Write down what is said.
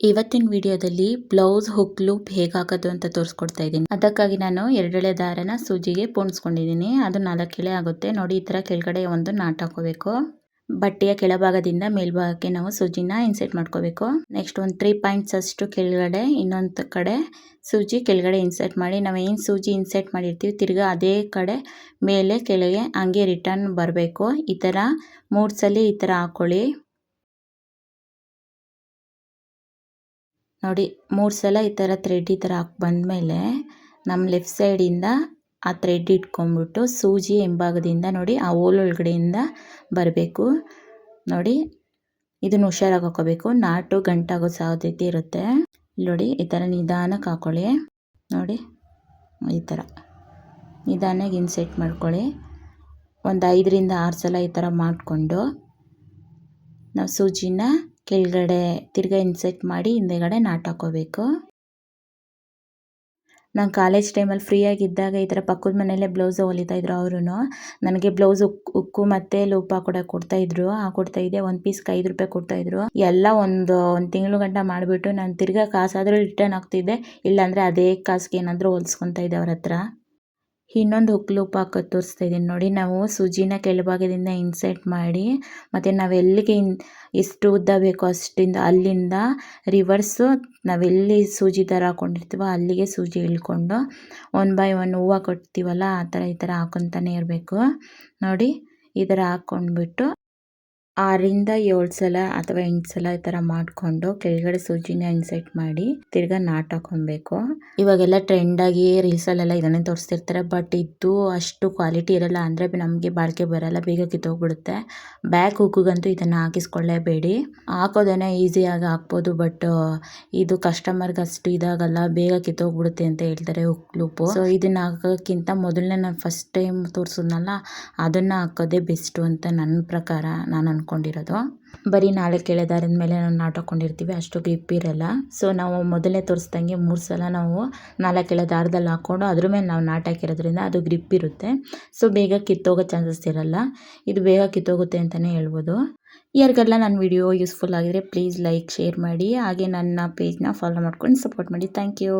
ಇವತ್ತಿನ ವಿಡಿಯೋದಲ್ಲಿ blouse hook loop ಹೇಗೆ ಹಾಕೋದು ಅಂತ ತೋರಿಸ್ಕೊಡ್ತಾ ಇದ್ದೀನಿ. ಅದಕ್ಕಾಗಿ ನಾನು 2 ಎಳೆ ದಾರನ ಸೂಜಿಗೆ ಪೋಣಿಸ್ಕೊಂಡಿದ್ದೀನಿ. ಅದು 4 ಎಳೆ ಆಗುತ್ತೆ ನೋಡಿ. ಈ ತರ ಕೆಳಗಡೆ ಒಂದು ನಾಟ್ ಹಾಕೋಬೇಕು. ಬಟ್ಟೆಯ ಕೆಳಭಾಗದಿಂದ ಮೇಲ್ಭಾಗಕ್ಕೆ ನಾವು ಸೂಜಿನ ಇನ್ಸೆಟ್ ಮಾಡ್ಕೋಬೇಕು. ನೆಕ್ಸ್ಟ್ ಒಂದು 3 ಪಾಯಿಂಟ್ಸ್ ಅಷ್ಟು ಕೆಳಗಡೆ, ಇನ್ನೊಂದು ಕಡೆ ಸೂಜಿ ಕೆಳಗಡೆ ಇನ್ಸೆಟ್ ಮಾಡಿ, ನಾವು ಏನು ಸೂಜಿ ಇನ್ಸೆಟ್ ಮಾಡಿರ್ತೀವಿ ತಿರ್ಗಾ ಅದೇ ಕಡೆ ಮೇಲೆ ಕೆಳಗೆ ಹಂಗೆ ರಿಟರ್ನ್ ಬರಬೇಕು. ಈ ತರ 3 ಸಲ ಈ ತರ ಹಾಕೊಳ್ಳಿ ನೋಡಿ. 3 ಸಲ ಈ ಥರ ಥ್ರೆಡ್ ಈ ಥರ ಹಾಕಿ ಬಂದಮೇಲೆ ನಮ್ಮ ಲೆಫ್ಟ್ ಸೈಡಿಂದ ಆ ಥ್ರೆಡ್ ಇಟ್ಕೊಂಡ್ಬಿಟ್ಟು ಸೂಜಿ ಹಿಂಭಾಗದಿಂದ ನೋಡಿ ಆ ಹೋಲ್ ಒಳಗಡೆಯಿಂದ ಬರಬೇಕು ನೋಡಿ. ಇದನ್ನು ಹುಷಾರಾಗಿ ಹಾಕೋಬೇಕು, ನಾಟು ಗಂಟಾಗೋ ಸಾಧ್ಯತೆ ಇರುತ್ತೆ ನೋಡಿ. ಈ ಥರ ನಿಧಾನಕ್ಕೆ ಹಾಕೊಳ್ಳಿ ನೋಡಿ. ಈ ಥರ ನಿಧಾನಕ್ಕೆ ಇನ್ಸೆಟ್ ಮಾಡ್ಕೊಳ್ಳಿ. ಒಂದು 5 ರಿಂದ 6 ಸಲ ಈ ಥರ ಮಾಡಿಕೊಂಡು ನಾವು ಸೂಜಿನ ಕೆಳಗಡೆ ತಿರ್ಗಾ ಇನ್ಸೆಟ್ ಮಾಡಿ ಹಿಂದೆಗಡೆ ನಾಟ್ ಹಾಕೋಬೇಕು. ನಾನು ಕಾಲೇಜ್ ಟೈಮಲ್ಲಿ ಫ್ರೀಯಾಗಿದ್ದಾಗ ಈ ಥರ ಪಕ್ಕದ ಮನೆಯಲ್ಲೇ ಬ್ಲೌಸ್ ಹೊಲಿತಾಯಿದ್ರು. ಅವರು ನನಗೆ ಬ್ಲೌಸ್ ಉಕ್ಕು ಮತ್ತು ಲೂಪ್ ಕೊಡ್ತಾಯಿದ್ರು. ಕೊಡ್ತಾಯಿದ್ದೆ. ಒಂದು ಪೀಸ್ಗೆ 5 ರೂಪಾಯಿ ಕೊಡ್ತಾಯಿದ್ರು. ಎಲ್ಲ ಒಂದು ತಿಂಗಳು ಗಂಟ ಮಾಡಿಬಿಟ್ಟು ನಾನು ತಿರ್ಗಾ ಕಾಸಾದರೂ ರಿಟರ್ನ್ ಆಗ್ತಿದ್ದೆ, ಇಲ್ಲಾಂದರೆ ಅದೇ ಕಾಸಿಗೆ ಏನಾದರೂ ಹೊಲಿಸ್ಕೊತಾ ಇದ್ದೆ ಅವ್ರ ಹತ್ರ. ಇನ್ನೊಂದು ಹುಕ್ ಲೂಪ್ ಹಾಕೋದು ತೋರಿಸ್ತಾ ಇದ್ದೀನಿ ನೋಡಿ. ನಾವು ಸೂಜಿನ ಕೆಳಭಾಗದಿಂದ ಇನ್ಸೆಟ್ ಮಾಡಿ ಮತ್ತು ನಾವೆಲ್ಲಿಗೆ ಎಷ್ಟು ಉದ್ದ ಬೇಕೋ ಅಷ್ಟಿಂದ ಅಲ್ಲಿಂದ ರಿವರ್ಸು ನಾವೆಲ್ಲಿ ಸೂಜಿ ದಾರ ಹಾಕ್ಕೊಂಡಿರ್ತೀವೋ ಅಲ್ಲಿಗೆ ಸೂಜಿ ಇಳ್ಕೊಂಡು 1 ಬೈ 1 ಹೂವು ಕಟ್ತೀವಲ್ಲ ಆ ಥರ ಈ ಥರ ಹಾಕ್ಕೊತಾನೆ ಇರಬೇಕು ನೋಡಿ. ಈ ಥರ ಹಾಕ್ಕೊಂಡ್ಬಿಟ್ಟು 6 ರಿಂದ 7 ಸಲ ಅಥವಾ 8 ಸಲ ಈ ಥರ ಮಾಡಿಕೊಂಡು ಕೆಳಗಡೆ ಸೂಜಿನ ಇನ್ಸೆಟ್ ಮಾಡಿ ತಿರ್ಗಾ ನಾಟ್ ಹಾಕೊಬೇಕು. ಇವಾಗೆಲ್ಲ ಟ್ರೆಂಡಾಗಿ ರೀಲ್ಸಲ್ಲೆಲ್ಲ ಇದನ್ನೇ ತೋರಿಸ್ತಿರ್ತಾರೆ. ಬಟ್ ಇದು ಅಷ್ಟು ಕ್ವಾಲಿಟಿ ಇರಲ್ಲ, ಅಂದರೆ ನಮಗೆ ಬಾಳಿಕೆ ಬರಲ್ಲ, ಬೇಗ ಕಿತ್ತೋಗ್ಬಿಡುತ್ತೆ. ಬ್ಯಾಕ್ ಹುಕ್ಕಿಗಂತೂ ಇದನ್ನು ಹಾಕಿಸ್ಕೊಳ್ಳೇಬೇಡಿ. ಹಾಕೋದೇನೆ ಈಸಿಯಾಗಿ ಹಾಕ್ಬೋದು, ಬಟ್ ಇದು ಕಸ್ಟಮರ್ಗೆ ಅಷ್ಟು ಇದಾಗಲ್ಲ, ಬೇಗ ಕಿತ್ತೋಗ್ಬಿಡುತ್ತೆ ಅಂತ ಹೇಳ್ತಾರೆ ಹುಕ್ ಲೂಪು. ಸೊ ಇದನ್ನು ಹಾಕೋಕ್ಕಿಂತ ಮೊದಲನೇ ನಾನು ಫಸ್ಟ್ ಟೈಮ್ ತೋರಿಸಿದ್ನಲ್ಲ ಅದನ್ನು ಹಾಕೋದೇ ಬೆಸ್ಟು ಅಂತ ನನ್ನ ಪ್ರಕಾರ ನಾನು ಅನ್ಕೊಂಡಿರೋದು. ಬರೀ 4 ಎಳೆ ದಾರದ ಮೇಲೆ ನಾವು ನಾಟ್ ಹಾಕ್ಕೊಂಡಿರ್ತೀವಿ, ಅಷ್ಟು ಗ್ರಿಪ್ ಇರಲ್ಲ. ಸೊ ನಾವು ಮೊದಲೇ ತೋರಿಸ್ದಂಗೆ 3 ಸಲ ನಾವು 4 ಎಳೆ ದಾರದಲ್ಲಿ ಹಾಕ್ಕೊಂಡು ಅದ್ರ ಮೇಲೆ ನಾವು ನಾಟ್ ಹಾಕಿರೋದ್ರಿಂದ ಅದು ಗ್ರಿಪ್ ಇರುತ್ತೆ. ಸೊ ಬೇಗ ಕಿತ್ತೋಗೋ ಚಾನ್ಸಸ್ ಇರಲ್ಲ. ಇದು ಬೇಗ ಕಿತ್ತೋಗುತ್ತೆ ಅಂತಲೇ ಹೇಳ್ಬೋದು. ಯಾರಿಗೆಲ್ಲ ನನ್ನ ವಿಡಿಯೋ ಯೂಸ್ಫುಲ್ ಆಗಿದ್ರೆ ಪ್ಲೀಸ್ ಲೈಕ್ ಶೇರ್ ಮಾಡಿ, ಹಾಗೆ ನನ್ನ ಪೇಜ್ನ ಫಾಲೋ ಮಾಡ್ಕೊಂಡು ಸಪೋರ್ಟ್ ಮಾಡಿ. Thank you.